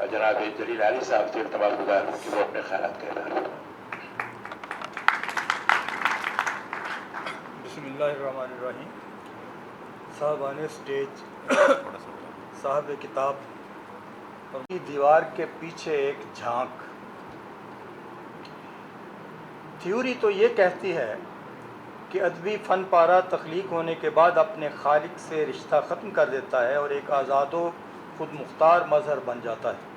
جناب جلیل علی صاحب سے التماس گزار ہوں کہ وہ اپنے خیالات کا اظہار کریں۔ بسم اللہ الرحمن الرحیم۔ صاحبان اسٹیج، صاحب کتاب، دیوار کے پیچھے ایک جھانک۔ تھیوری تو یہ کہتی ہے کہ ادبی فن پارہ تخلیق ہونے کے بعد اپنے خالق سے رشتہ ختم کر دیتا ہے اور ایک آزاد و خود مختار مظہر بن جاتا ہے۔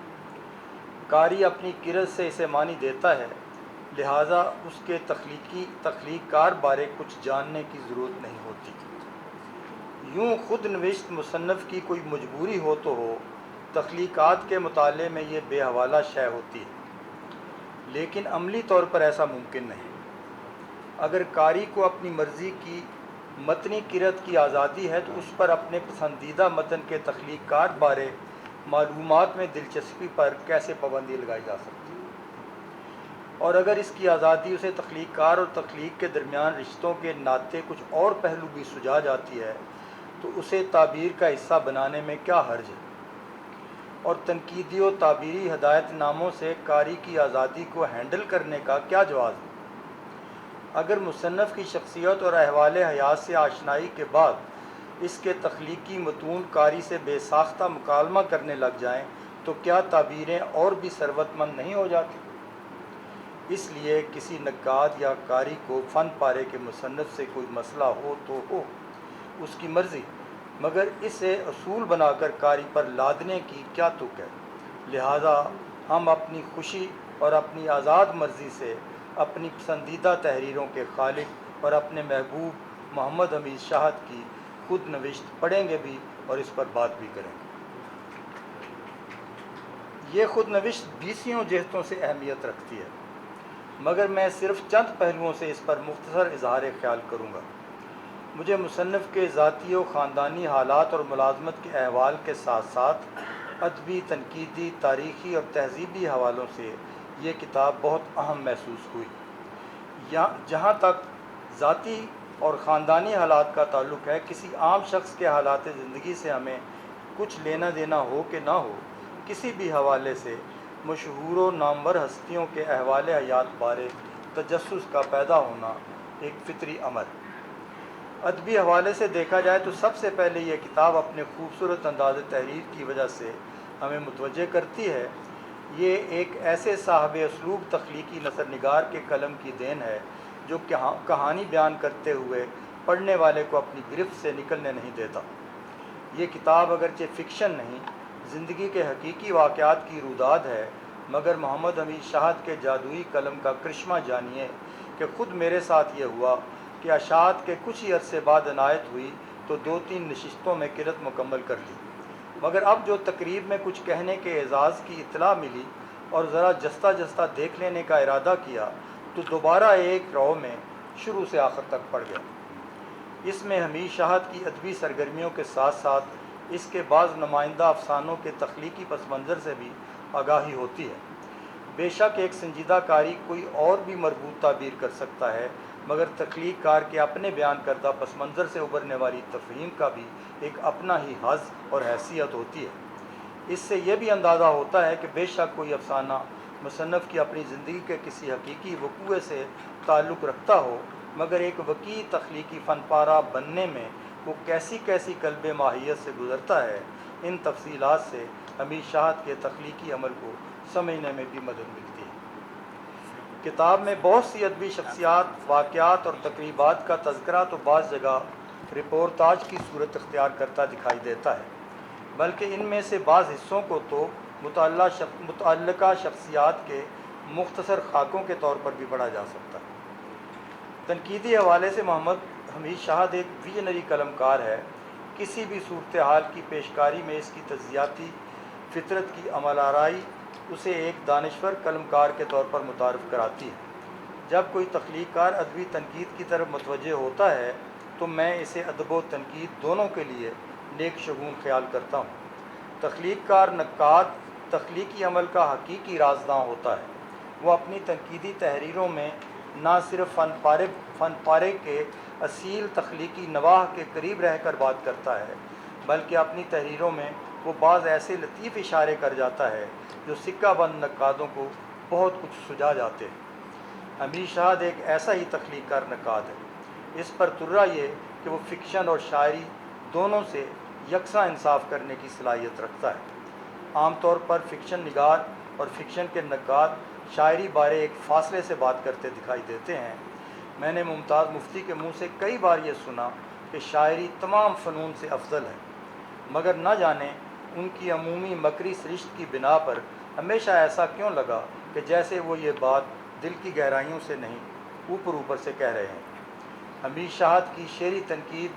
قاری اپنی کرت سے اسے معنی دیتا ہے، لہٰذا اس کے تخلیق کار بارے کچھ جاننے کی ضرورت نہیں ہوتی۔ یوں خود نوشت مصنف کی کوئی مجبوری ہو تو ہو، تخلیقات کے مطالعے میں یہ بے حوالہ شے ہوتی ہے، لیکن عملی طور پر ایسا ممکن نہیں۔ اگر قاری کو اپنی مرضی کی متنی قرأت کی آزادی ہے تو اس پر اپنے پسندیدہ متن کے تخلیق کار بارے معلومات میں دلچسپی پر کیسے پابندی لگائی جا سکتی ہے؟ اور اگر اس کی آزادی اسے تخلیق کار اور تخلیق کے درمیان رشتوں کے ناطے کچھ اور پہلو بھی سجھا جاتی ہے تو اسے تعبیر کا حصہ بنانے میں کیا حرج ہے؟ اور تنقیدی و تعبیری ہدایت ناموں سے قاری کی آزادی کو ہینڈل کرنے کا کیا جواز ہے؟ اگر مصنف کی شخصیت اور احوال حیات سے آشنائی کے بعد اس کے تخلیقی متون قاری سے بے ساختہ مکالمہ کرنے لگ جائیں تو کیا تعبیریں اور بھی ثروت مند نہیں ہو جاتی؟ اس لیے کسی نقاد یا قاری کو فن پارے کے مصنف سے کوئی مسئلہ ہو تو ہو، اس کی مرضی، مگر اسے اصول بنا کر قاری پر لادنے کی کیا تک ہے؟ لہٰذا ہم اپنی خوشی اور اپنی آزاد مرضی سے اپنی پسندیدہ تحریروں کے خالق اور اپنے محبوب محمد حمید شاہد کی خود نوشت پڑھیں گے بھی اور اس پر بات بھی کریں گے۔ یہ خود نوشت 20 جہتوں سے اہمیت رکھتی ہے، مگر میں صرف چند پہلوؤں سے اس پر مختصر اظہار خیال کروں گا۔ مجھے مصنف کے ذاتی و خاندانی حالات اور ملازمت کے احوال کے ساتھ ساتھ ادبی، تنقیدی، تاریخی اور تہذیبی حوالوں سے یہ کتاب بہت اہم محسوس ہوئی۔ جہاں تک ذاتی اور خاندانی حالات کا تعلق ہے، کسی عام شخص کے حالات زندگی سے ہمیں کچھ لینا دینا ہو کہ نہ ہو، کسی بھی حوالے سے مشہور و نامور ہستیوں کے احوال حیات بارے تجسس کا پیدا ہونا ایک فطری امر ہے۔ ادبی حوالے سے دیکھا جائے تو سب سے پہلے یہ کتاب اپنے خوبصورت انداز تحریر کی وجہ سے ہمیں متوجہ کرتی ہے۔ یہ ایک ایسے صاحب اسلوب تخلیقی نثر نگار کے قلم کی دین ہے جو کہانی بیان کرتے ہوئے پڑھنے والے کو اپنی گرفت سے نکلنے نہیں دیتا۔ یہ کتاب اگرچہ فکشن نہیں، زندگی کے حقیقی واقعات کی روداد ہے، مگر محمد حمید شاہد کے جادوئی قلم کا کرشمہ جانیے کہ خود میرے ساتھ یہ ہوا کہ اشاعت کے کچھ ہی عرصے بعد عنایت ہوئی تو 2-3 نشستوں میں قرأت مکمل کر لی، مگر اب جو تقریب میں کچھ کہنے کے اعزاز کی اطلاع ملی اور ذرا جستہ جستہ دیکھ لینے کا ارادہ کیا تو دوبارہ ایک رو میں شروع سے آخر تک پڑھ گیا۔ اس میں حمید شاہد کی ادبی سرگرمیوں کے ساتھ ساتھ اس کے بعض نمائندہ افسانوں کے تخلیقی پس منظر سے بھی آگاہی ہوتی ہے۔ بے شک ایک سنجیدہ قاری کوئی اور بھی مربوط تعبیر کر سکتا ہے، مگر تخلیق کار کے اپنے بیان کردہ پس منظر سے ابھرنے والی تفہیم کا بھی ایک اپنا ہی حظ اور حیثیت ہوتی ہے۔ اس سے یہ بھی اندازہ ہوتا ہے کہ بے شک کوئی افسانہ مصنف کی اپنی زندگی کے کسی حقیقی وقوع سے تعلق رکھتا ہو، مگر ایک وسیع تخلیقی فن پارہ بننے میں وہ کیسی کیسی قلب ماہیت سے گزرتا ہے۔ ان تفصیلات سے حمید شاہد کے تخلیقی عمل کو سمجھنے میں بھی مدد ملتی ہے۔ کتاب میں بہت سی ادبی شخصیات، واقعات اور تقریبات کا تذکرہ تو بعض جگہ رپورتاج کی صورت اختیار کرتا دکھائی دیتا ہے، بلکہ ان میں سے بعض حصوں کو تو متعلقہ شخصیات کے مختصر خاکوں کے طور پر بھی پڑھا جا سکتا ہے۔ تنقیدی حوالے سے محمد حمید شاہد ایک ویژنری قلم کار ہے۔ کسی بھی صورتحال کی پیشکاری میں اس کی تجزیاتی فطرت کی عمل آرائی اسے ایک دانشور قلم کار کے طور پر متعارف کراتی ہے۔ جب کوئی تخلیق کار ادبی تنقید کی طرف متوجہ ہوتا ہے تو میں اسے ادب و تنقید دونوں کے لیے نیک شگون خیال کرتا ہوں۔ تخلیق کار نقاد تخلیقی عمل کا حقیقی رازداں ہوتا ہے۔ وہ اپنی تنقیدی تحریروں میں نہ صرف فن پارے کے اصیل تخلیقی نواح کے قریب رہ کر بات کرتا ہے، بلکہ اپنی تحریروں میں وہ بعض ایسے لطیف اشارے کر جاتا ہے جو سکہ بند نقادوں کو بہت کچھ سجا جاتے ہیں۔ امیر شہاد ایک ایسا ہی تخلیق کار نقاد ہے۔ اس پر ترا یہ کہ وہ فکشن اور شاعری دونوں سے یکساں انصاف کرنے کی صلاحیت رکھتا ہے۔ عام طور پر فکشن نگار اور فکشن کے نقاد شاعری بارے ایک فاصلے سے بات کرتے دکھائی دیتے ہیں۔ میں نے ممتاز مفتی کے منہ سے کئی بار یہ سنا کہ شاعری تمام فنون سے افضل ہے، مگر نہ جانے ان کی عمومی مکری سرشت کی بنا پر ہمیشہ ایسا کیوں لگا کہ جیسے وہ یہ بات دل کی گہرائیوں سے نہیں اوپر اوپر سے کہہ رہے ہیں۔ امیر شہاد کی شعری تنقید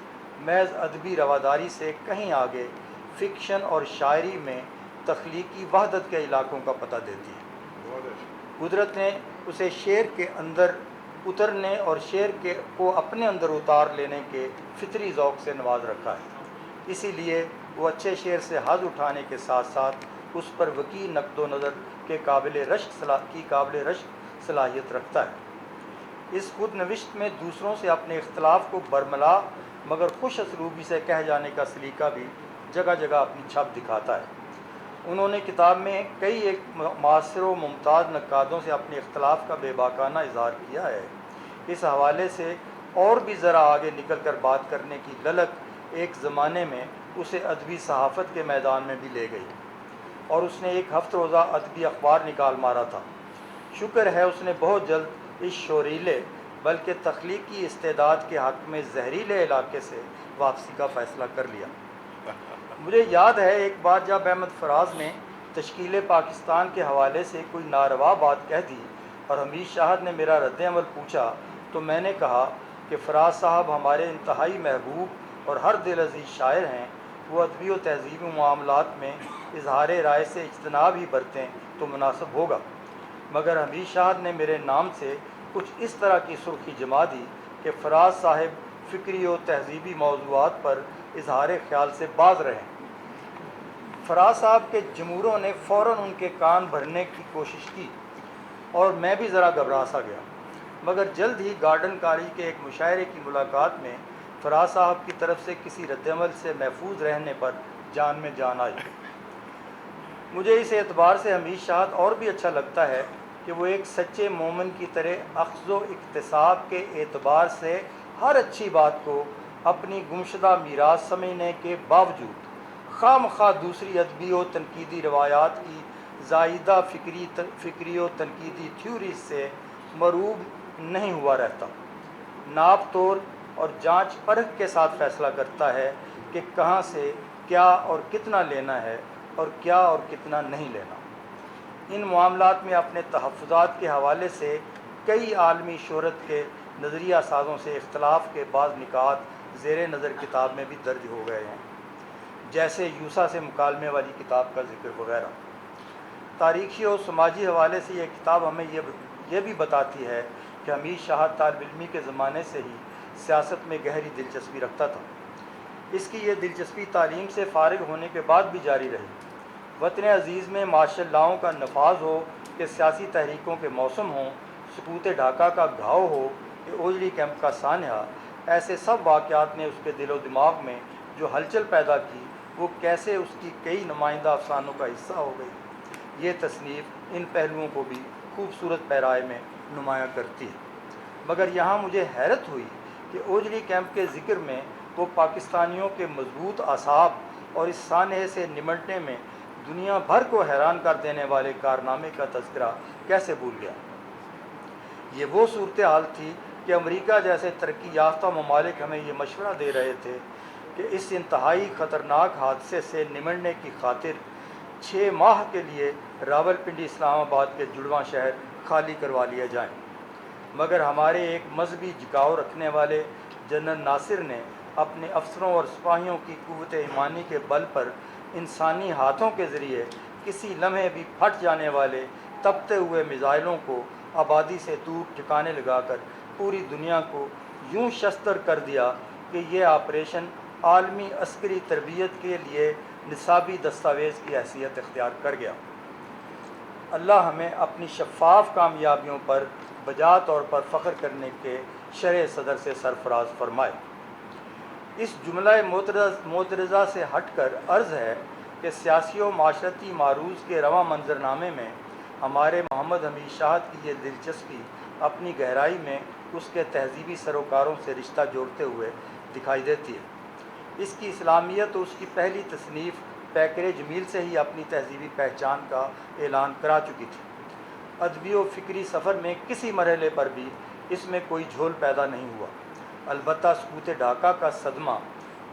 محض ادبی رواداری سے کہیں آگے فکشن اور شاعری میں تخلیقی وحدت کے علاقوں کا پتہ دیتی ہے۔ قدرت نے اسے شعر کے اندر اترنے اور شعر کو اپنے اندر اتار لینے کے فطری ذوق سے نواز رکھا ہے، اسی لیے وہ اچھے شعر سے حظ اٹھانے کے ساتھ ساتھ اس پر وسیع نقد و نظر کے قابل رشک صلاحیت رکھتا ہے۔ اس خود نوشت میں دوسروں سے اپنے اختلاف کو برملا مگر خوش اسلوبی سے کہہ جانے کا سلیقہ بھی جگہ جگہ اپنی چھپ دکھاتا ہے۔ انہوں نے کتاب میں کئی ایک معاصر و ممتاز نقادوں سے اپنے اختلاف کا بے باکانہ اظہار کیا ہے۔ اس حوالے سے اور بھی ذرا آگے نکل کر بات کرنے کی للک ایک زمانے میں اسے ادبی صحافت کے میدان میں بھی لے گئی اور اس نے ایک ہفتہ روزہ ادبی اخبار نکال مارا تھا۔ شکر ہے اس نے بہت جلد اس شوریلے بلکہ تخلیقی استعداد کے حق میں زہریلے علاقے سے واپسی کا فیصلہ کر لیا۔ مجھے یاد ہے ایک بار جب احمد فراز نے تشکیل پاکستان کے حوالے سے کوئی ناروا بات کہہ دی اور حمید شاہد نے میرا رد عمل پوچھا تو میں نے کہا کہ فراز صاحب ہمارے انتہائی محبوب اور ہر دل عزیز شاعر ہیں، وہ ادبی و تہذیبی معاملات میں اظہار رائے سے اجتناب ہی برتیں تو مناسب ہوگا، مگر حمید شاہد نے میرے نام سے کچھ اس طرح کی سرخی جما دی کہ فراز صاحب فکری و تہذیبی موضوعات پر اظہار خیال سے باز رہیں۔ فراز صاحب کے جمہوروں نے فوراً ان کے کان بھرنے کی کوشش کی اور میں بھی ذرا گھبرا سا گیا، مگر جلد ہی گارڈن کاری کے ایک مشاعرے کی ملاقات میں فراز صاحب کی طرف سے کسی رد عمل سے محفوظ رہنے پر جان میں جان آئی۔ مجھے اس اعتبار سے حمید شاہد اور بھی اچھا لگتا ہے کہ وہ ایک سچے مومن کی طرح اخذ و اکتساب کے اعتبار سے ہر اچھی بات کو اپنی گمشدہ میراث سمجھنے کے باوجود خواہ مخواہ دوسری ادبی و تنقیدی روایات کی زائدہ فکری و تنقیدی تھیوریز سے مرعوب نہیں ہوا رہتا، ناپ تول اور جانچ پرکھ کے ساتھ فیصلہ کرتا ہے کہ کہاں سے کیا اور کتنا لینا ہے اور کیا اور کتنا نہیں لینا۔ ان معاملات میں اپنے تحفظات کے حوالے سے کئی عالمی شہرت کے نظریہ سازوں سے اختلاف کے بعض نکات زیر نظر کتاب میں بھی درج ہو گئے ہیں، جیسے یوسا سے مکالمے والی کتاب کا ذکر وغیرہ۔ تاریخی اور سماجی حوالے سے یہ کتاب ہمیں یہ بھی بتاتی ہے کہ حمید شاہد طالب علمی کے زمانے سے ہی سیاست میں گہری دلچسپی رکھتا تھا۔ اس کی یہ دلچسپی تعلیم سے فارغ ہونے کے بعد بھی جاری رہی۔ وطن عزیز میں معاشی لاؤں کا نفاذ ہو کہ سیاسی تحریکوں کے موسم ہوں، سقوط ڈھاکہ کا گھاؤ ہو کہ اوجڑی کیمپ کا سانحہ، ایسے سب واقعات نے اس کے دل و دماغ میں جو ہلچل پیدا کی وہ کیسے اس کی کئی نمائندہ افسانوں کا حصہ ہو گئی۔ یہ تصنیف ان پہلوؤں کو بھی خوبصورت پیرائے میں نمایاں کرتی ہے، مگر یہاں مجھے حیرت ہوئی کہ اوجڑی کیمپ کے ذکر میں وہ پاکستانیوں کے مضبوط اعصاب اور اس سانحے سے نمٹنے میں دنیا بھر کو حیران کر دینے والے کارنامے کا تذکرہ کیسے بھول گیا۔ یہ وہ صورتحال تھی کہ امریکہ جیسے ترقی یافتہ ممالک ہمیں یہ مشورہ دے رہے تھے کہ اس انتہائی خطرناک حادثے سے نمٹنے کی خاطر 6 ماہ کے لیے راولپنڈی اسلام آباد کے جڑواں شہر خالی کروا لیے جائیں، مگر ہمارے ایک مذہبی جھکاؤ رکھنے والے جنرل ناصر نے اپنے افسروں اور سپاہیوں کی قوت ایمانی کے بل پر انسانی ہاتھوں کے ذریعے کسی لمحے بھی پھٹ جانے والے تپتے ہوئے میزائلوں کو آبادی سے دور ٹھکانے لگا کر پوری دنیا کو یوں شستر کر دیا کہ یہ آپریشن عالمی عسکری تربیت کے لیے نصابی دستاویز کی حیثیت اختیار کر گیا۔ اللہ ہمیں اپنی شفاف کامیابیوں پر بجا طور پر فخر کرنے کے شرح صدر سے سرفراز فرمائے۔ اس جملہ معترضہ سے ہٹ کر عرض ہے کہ سیاسی و معاشرتی معروض کے رواں منظرنامے میں ہمارے محمد حمید شاہد کی یہ دلچسپی اپنی گہرائی میں اس کے تہذیبی سروکاروں سے رشتہ جوڑتے ہوئے دکھائی دیتی ہے۔ اس کی اسلامیت و اس کی پہلی تصنیف پیکر جمیل سے ہی اپنی تہذیبی پہچان کا اعلان کرا چکی تھی۔ ادبی و فکری سفر میں کسی مرحلے پر بھی اس میں کوئی جھول پیدا نہیں ہوا۔ البتہ سقوط ڈھاکہ کا صدمہ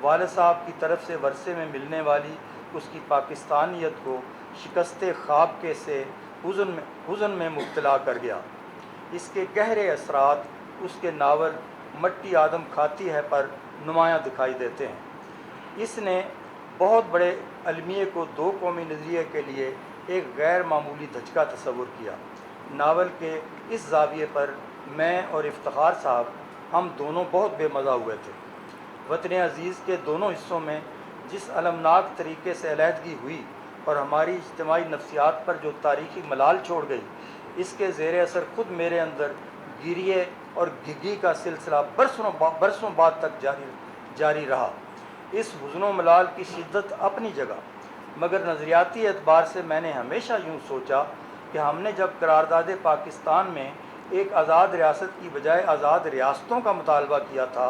والد صاحب کی طرف سے ورثے میں ملنے والی اس کی پاکستانیت کو شکست خواب کے سے حزن میں مبتلا کر گیا۔ اس کے گہرے اثرات اس کے ناول مٹی آدم کھاتی ہے پر نمایاں دکھائی دیتے ہیں۔ اس نے بہت بڑے المیے کو دو قومی نظریے کے لیے ایک غیر معمولی دھچکا تصور کیا۔ ناول کے اس زاویے پر میں اور افتخار صاحب ہم دونوں بہت بے مزہ ہوئے تھے۔ وطن عزیز کے دونوں حصوں میں جس المناک طریقے سے علیحدگی ہوئی اور ہماری اجتماعی نفسیات پر جو تاریخی ملال چھوڑ گئی، اس کے زیر اثر خود میرے اندر گریے اور گھگی کا سلسلہ برسوں بعد تک جاری رہا۔ اس حزن و ملال کی شدت اپنی جگہ، مگر نظریاتی اعتبار سے میں نے ہمیشہ یوں سوچا کہ ہم نے جب قرارداد پاکستان میں ایک آزاد ریاست کی بجائے آزاد ریاستوں کا مطالبہ کیا تھا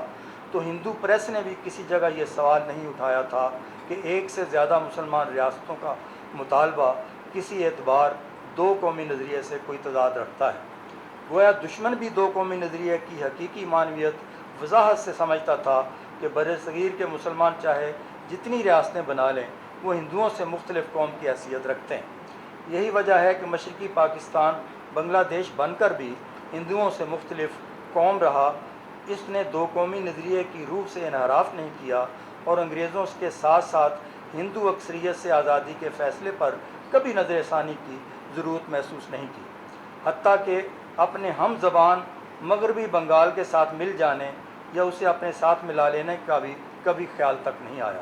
تو ہندو پریس نے بھی کسی جگہ یہ سوال نہیں اٹھایا تھا کہ ایک سے زیادہ مسلمان ریاستوں کا مطالبہ کسی اعتبار دو قومی نظریے سے کوئی تضاد رکھتا ہے۔ گویا دشمن بھی دو قومی نظریے کی حقیقی معنویت وضاحت سے سمجھتا تھا کہ برصغیر کے مسلمان چاہے جتنی ریاستیں بنا لیں وہ ہندوؤں سے مختلف قوم کی حیثیت رکھتے ہیں۔ یہی وجہ ہے کہ مشرقی پاکستان بنگلہ دیش بن کر بھی ہندوؤں سے مختلف قوم رہا۔ اس نے دو قومی نظریے کی روح سے انحراف نہیں کیا اور انگریزوں کے ساتھ ساتھ ہندو اکثریت سے آزادی کے فیصلے پر کبھی نظر ثانی کی ضرورت محسوس نہیں کی، حتیٰ کہ اپنے ہم زبان مغربی بنگال کے ساتھ مل جانے یا اسے اپنے ساتھ ملا لینے کا بھی کبھی خیال تک نہیں آیا۔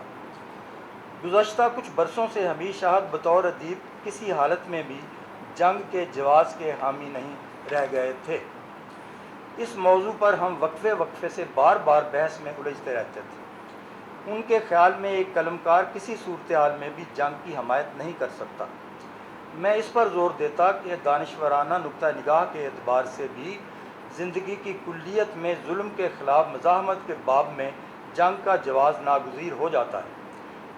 گزشتہ کچھ برسوں سے حمید شاہد بطور ادیب کسی حالت میں بھی جنگ کے جواز کے حامی نہیں رہ گئے تھے۔ اس موضوع پر ہم وقفے سے بار بار بحث میں الجھتے رہتے تھے۔ ان کے خیال میں ایک قلمکار کسی صورتحال میں بھی جنگ کی حمایت نہیں کر سکتا۔ میں اس پر زور دیتا کہ دانشورانہ نقطہ نگاہ کے اعتبار سے بھی زندگی کی کلیت میں ظلم کے خلاف مزاحمت کے باب میں جنگ کا جواز ناگزیر ہو جاتا ہے۔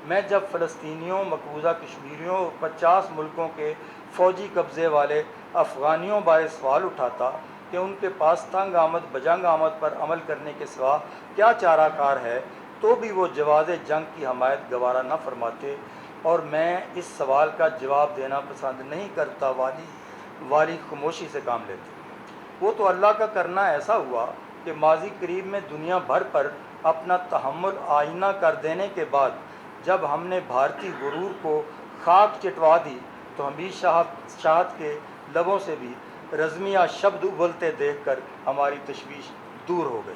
میں جب فلسطینیوں، مقبوضہ کشمیریوں اور 50 ملکوں کے فوجی قبضے والے افغانیوں بارے سوال اٹھاتا کہ ان کے پاس تنگ آمد بجنگ آمد پر عمل کرنے کے سوا کیا چارہ کار ہے، تو بھی وہ جواز جنگ کی حمایت گوارا نہ فرماتے، اور میں اس سوال کا جواب دینا پسند نہیں کرتا والی خاموشی سے کام لیتے۔ وہ تو اللہ کا کرنا ایسا ہوا کہ ماضی قریب میں دنیا بھر پر اپنا تحمل آئینہ کر دینے کے بعد جب ہم نے بھارتی غرور کو خاک چٹوا دی تو حمید شاہد کے لبوں سے بھی رزمیہ شبد ابلتے دیکھ کر ہماری تشویش دور ہو گئی۔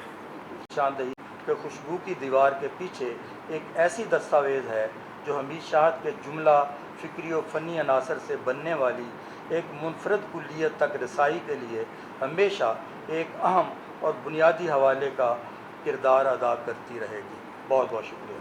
نشاندہی کہ خوشبو کی دیوار کے پیچھے ایک ایسی دستاویز ہے جو حمید شاہد کے جملہ فکری و فنی عناصر سے بننے والی ایک منفرد کلیت تک رسائی کے لیے ہمیشہ ایک اہم اور بنیادی حوالے کا کردار ادا کرتی رہے گی۔ بہت بہت شکریہ۔